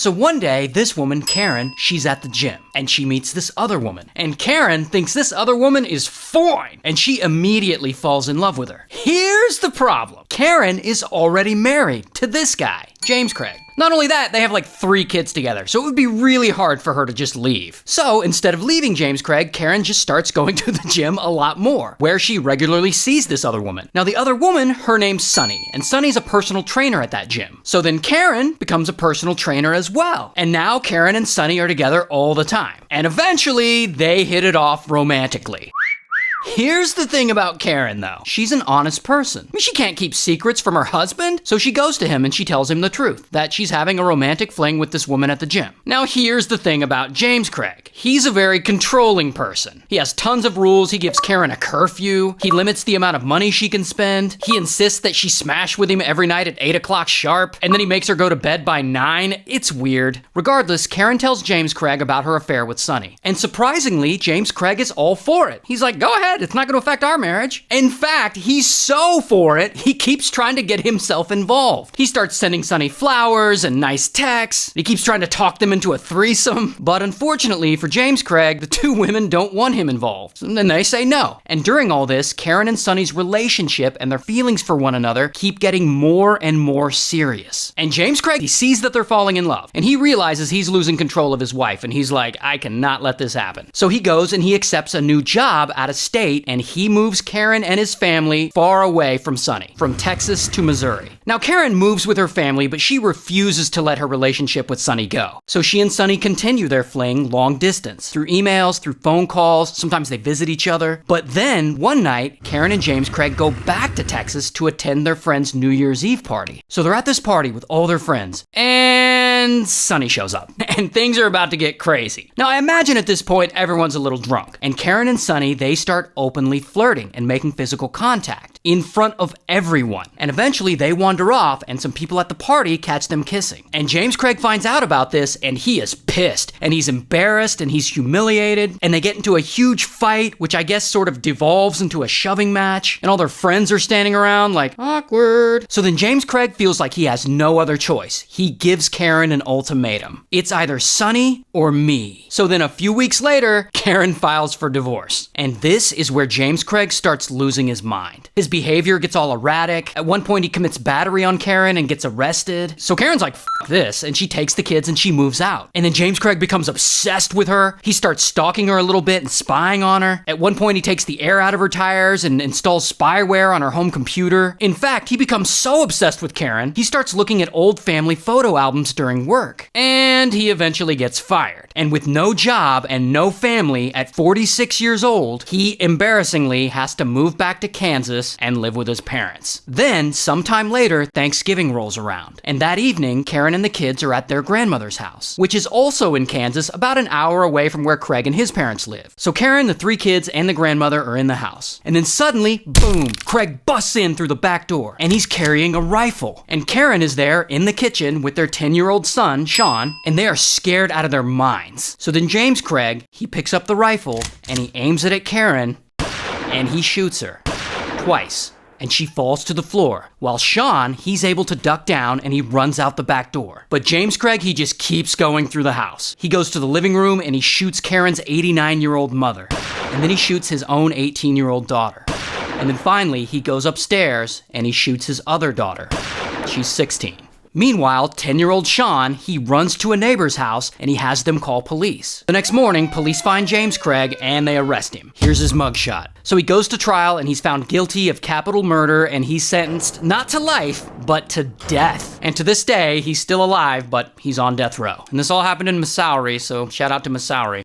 So one day, this woman, Karen, she's at the gym, and she meets this other woman. And Karen thinks this other woman is fine, and she immediately falls in love with her. Here's the problem. Karen is already married to this guy, James Kraig. Not only that, they have like 3 kids together, so it would be really hard for her to just leave. So instead of leaving James Kraig, Karen just starts going to the gym a lot more, where she regularly sees this other woman. Now the other woman, her name's Sunny, and Sunny's a personal trainer at that gym. So then Karen becomes a personal trainer as well. And now Karen and Sunny are together all the time. And eventually, they hit it off romantically. Here's the thing about Karen, though. She's an honest person. I mean, she can't keep secrets from her husband, so she goes to him and she tells him the truth, that she's having a romantic fling with this woman at the gym. Now, here's the thing about James Kraig. He's a very controlling person. He has tons of rules. He gives Karen a curfew. He limits the amount of money she can spend. He insists that she smash with him every night at 8 o'clock sharp, and then he makes her go to bed by 9. It's weird. Regardless, Karen tells James Kraig about her affair with Sunny. And surprisingly, James Kraig is all for it. He's like, go ahead. It's not going to affect our marriage. In fact, he's so for it, he keeps trying to get himself involved. He starts sending Sunny flowers and nice texts. He keeps trying to talk them into a threesome. But unfortunately for James Kraig, the 2 women don't want him involved. And then they say no. And during all this, Karen and Sunny's relationship and their feelings for one another keep getting more and more serious. And James Kraig, he sees that they're falling in love. And he realizes he's losing control of his wife. And he's like, I cannot let this happen. So he goes and he accepts a new job out of state, and he moves Karen and his family far away from Sunny, from Texas to Missouri. Now, Karen moves with her family, but she refuses to let her relationship with Sunny go. So she and Sunny continue their fling long distance, through emails, through phone calls, sometimes they visit each other. But then, one night, Karen and James Kraig go back to Texas to attend their friend's New Year's Eve party. So they're at this party with all their friends, and Sunny shows up, and things are about to get crazy. Now, I imagine at this point, everyone's a little drunk, and Karen and Sunny, they start openly flirting and making physical contact in front of everyone. And eventually they wander off and some people at the party catch them kissing. And James Kraig finds out about this and he is pissed and he's embarrassed and he's humiliated, and they get into a huge fight, which I guess sort of devolves into a shoving match, and all their friends are standing around like, awkward. So then James Kraig feels like he has no other choice. He gives Karen an ultimatum. It's either Sunny or me. So then a few weeks later, Karen files for divorce. And this is where James Kraig starts losing his mind. His behavior gets all erratic. At one point, he commits battery on Karen and gets arrested. So Karen's like, F this, and she takes the kids and she moves out. And then James Kraig becomes obsessed with her. He starts stalking her a little bit and spying on her. At one point, he takes the air out of her tires and installs spyware on her home computer. In fact, he becomes so obsessed with Karen, he starts looking at old family photo albums during work. And he eventually gets fired. And with no job and no family, at 46 years old, he embarrassingly has to move back to Kansas and live with his parents. Then, sometime later, Thanksgiving rolls around. And that evening, Karen and the kids are at their grandmother's house, which is also in Kansas, about an hour away from where Kraig and his parents live. So Karen, the 3 kids, and the grandmother are in the house. And then suddenly, boom, Kraig busts in through the back door, and he's carrying a rifle. And Karen is there in the kitchen with their 10-year-old son, Sean, and they are scared out of their minds. So then James Kraig, he picks up the rifle, and he aims it at Karen, and he shoots her. Twice. And she falls to the floor, while Sean, he's able to duck down and he runs out the back door. But James Kraig, he just keeps going through the house. He goes to the living room and he shoots Karen's 89-year-old mother. And then he shoots his own 18-year-old daughter. And then finally, he goes upstairs and he shoots his other daughter. She's 16. Meanwhile, 10-year-old Sean, he runs to a neighbor's house and he has them call police. The next morning, police find James Kraig and they arrest him. Here's his mugshot. So he goes to trial and he's found guilty of capital murder, and he's sentenced not to life, but to death. And to this day, he's still alive, but he's on death row. And this all happened in Missouri, so shout out to Missouri.